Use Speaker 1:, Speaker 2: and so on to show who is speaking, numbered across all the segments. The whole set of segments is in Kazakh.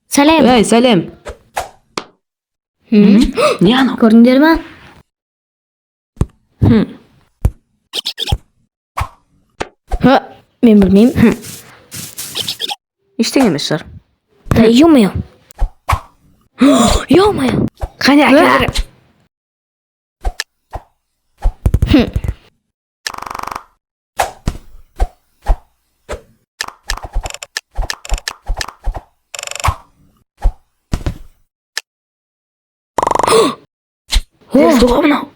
Speaker 1: Салем.
Speaker 2: Ey, Salem. Ne anam?
Speaker 1: Көрдіңдер ма? Мен білмеймін.
Speaker 2: Ештеңе емес шығар.
Speaker 1: Ё-моё. Ё-моё.
Speaker 2: Қане әкелдір. Соға мынау.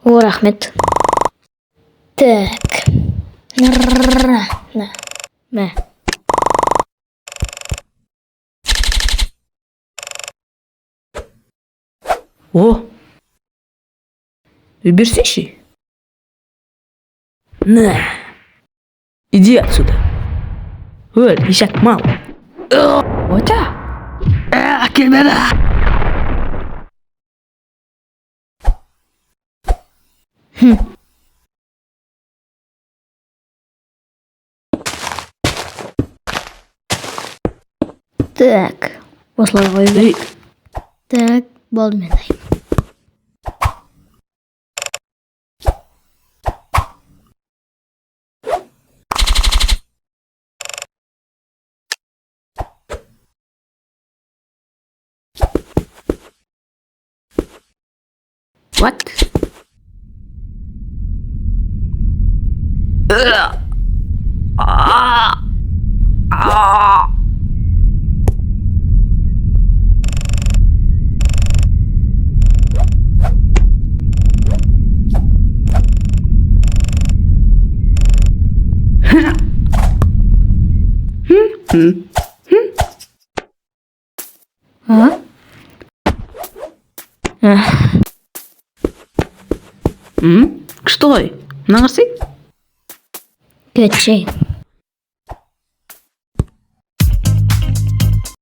Speaker 1: Рахмет. Так. Мә.
Speaker 2: О. Берсейші. На. Иди отсюда. Өль, ешек мал. Отя. Келмеді.
Speaker 1: Так. Осылай қою керек. Так, болды мен дайын.
Speaker 2: What? Что? Нағырсың?
Speaker 1: Кетшей.